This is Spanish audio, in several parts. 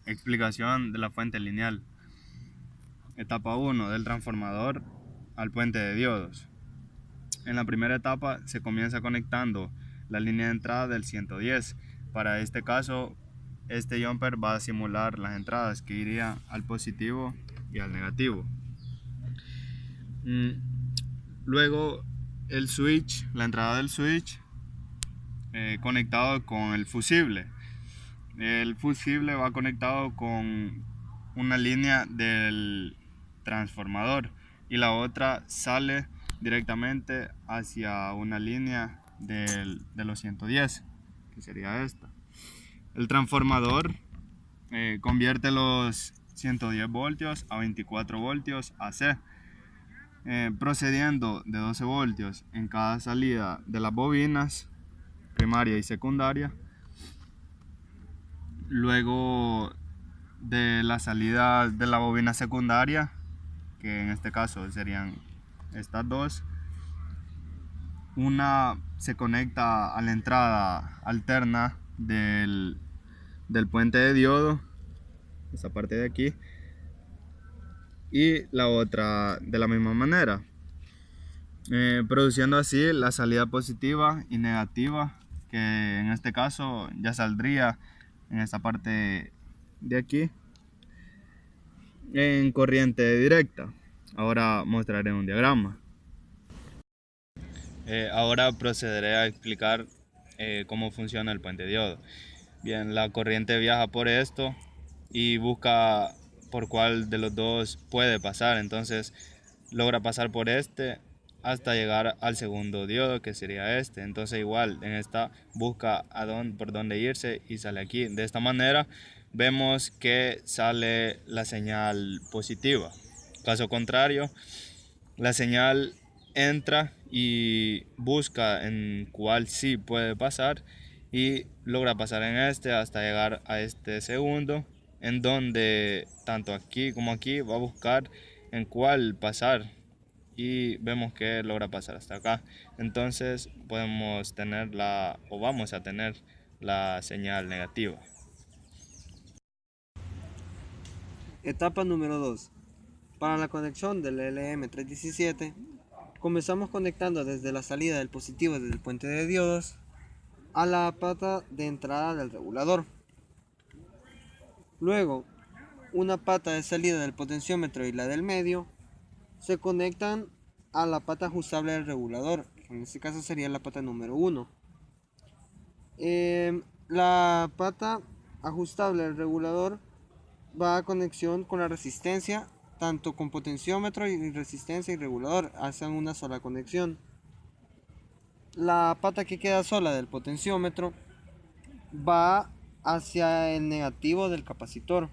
Explicación de la fuente lineal. Etapa 1 del transformador al puente de diodos. En la primera etapa se comienza conectando la línea de entrada del 110. Para este caso, este jumper va a simular las entradas que irían al positivo y al negativo. Luego el switch, la entrada del switch conectado con el fusible. El fusible va conectado con una línea del transformador y la otra sale directamente hacia una línea de los 110, que sería esta. El transformador convierte los 110 voltios a 24 voltios AC, procediendo de 12 voltios en cada salida de las bobinas primaria y secundaria. Luego de la salida de la bobina secundaria, que en este caso serían estas dos, una se conecta a la entrada alterna del puente de diodo, esa parte de aquí, y la otra de la misma manera, produciendo así la salida positiva y negativa, que en este caso ya saldría en esta parte de aquí en corriente directa. Ahora mostraré un diagrama. Ahora procederé a explicar cómo funciona el puente diodo. Bien, la corriente viaja por esto y busca por cuál de los dos puede pasar. Entonces logra pasar por este hasta llegar al segundo diodo, que sería este. Entonces igual en esta busca por dónde irse y sale aquí. De esta manera vemos que sale la señal positiva. Caso contrario, la señal entra y busca en cuál sí puede pasar y logra pasar en este hasta llegar a este segundo, en donde tanto aquí como aquí va a buscar en cuál pasar y vemos que logra pasar hasta acá. Entonces podemos tener vamos a tener la señal negativa. Etapa número 2. Para la conexión del LM317, comenzamos conectando desde la salida del positivo del puente de diodos a la pata de entrada del regulador. Luego, una pata de salida del potenciómetro y la del medio se conectan a la pata ajustable del regulador, que en este caso sería la pata número 1. La pata ajustable del regulador va a conexión con la resistencia, tanto con potenciómetro y resistencia y regulador hacen una sola conexión. La pata que queda sola del potenciómetro va hacia el negativo del capacitor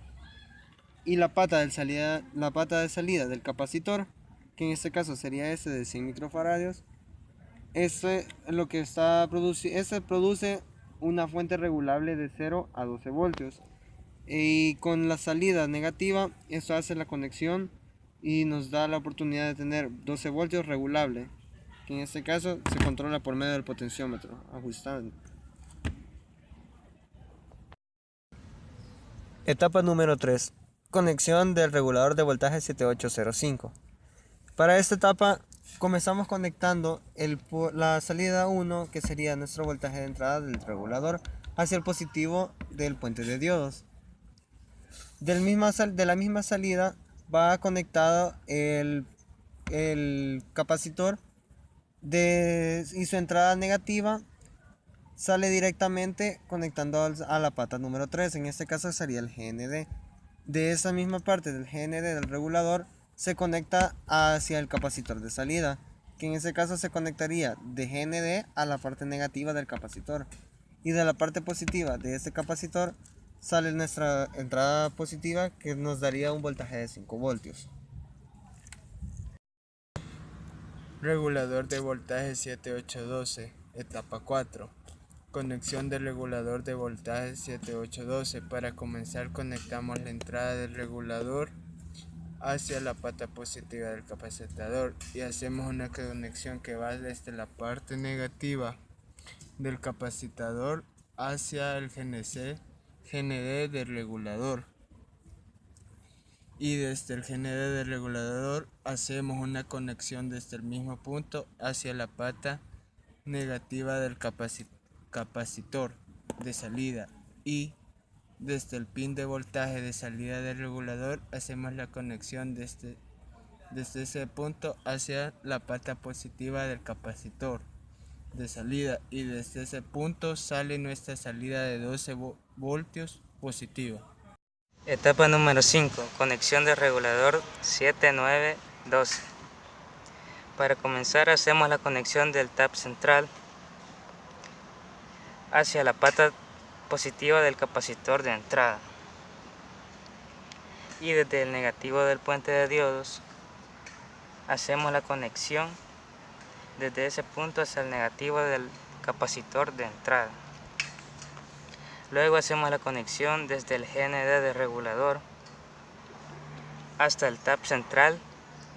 y la pata de salida del capacitor, que en este caso sería este de 100 microfaradios, lo que produce una fuente regulable de 0 a 12 voltios. Y con la salida negativa, esto hace la conexión y nos da la oportunidad de tener 12 voltios regulable, que en este caso se controla por medio del potenciómetro ajustable. Etapa número 3. Conexión del regulador de voltaje 7805. Para esta etapa comenzamos conectando la salida 1, que sería nuestro voltaje de entrada del regulador, hacia el positivo del puente de diodos. De la misma salida va conectado el capacitor y su entrada negativa sale directamente conectando a la pata número 3, en este caso sería el GND. De esa misma parte del GND del regulador se conecta hacia el capacitor de salida, que en este caso se conectaría de GND a la parte negativa del capacitor, y de la parte positiva de este capacitor sale nuestra entrada positiva, que nos daría un voltaje de 5 voltios. Regulador de voltaje 7812, etapa 4. Conexión del regulador de voltaje 7812. Para comenzar, conectamos la entrada del regulador hacia la pata positiva del capacitor y hacemos una conexión que va desde la parte negativa del capacitor hacia el GND del regulador. Y desde el GND del regulador hacemos una conexión desde el mismo punto hacia la pata negativa del capacitor de salida, y desde el pin de voltaje de salida del regulador hacemos la conexión desde ese punto hacia la pata positiva del capacitor de salida, y desde ese punto sale nuestra salida de 12 voltios positiva. Etapa número 5. Conexión del regulador 7912. Para comenzar hacemos la conexión del tap central hacia la pata positiva del capacitor de entrada, y desde el negativo del puente de diodos hacemos la conexión desde ese punto hacia el negativo del capacitor de entrada. Luego hacemos la conexión desde el GND del regulador hasta el tap central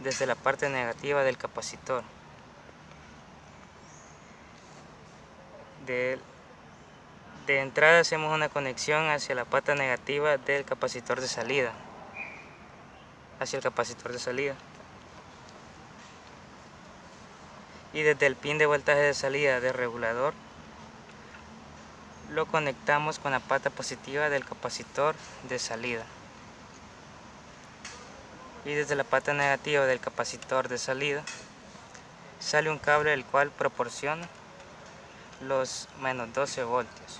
desde la parte negativa del capacitor. De entrada hacemos una conexión hacia la pata negativa del capacitor de salida, hacia el capacitor de salida. Y desde el pin de voltaje de salida del regulador lo conectamos con la pata positiva del capacitor de salida. Y desde la pata negativa del capacitor de salida sale un cable el cual proporciona los menos 12 voltios.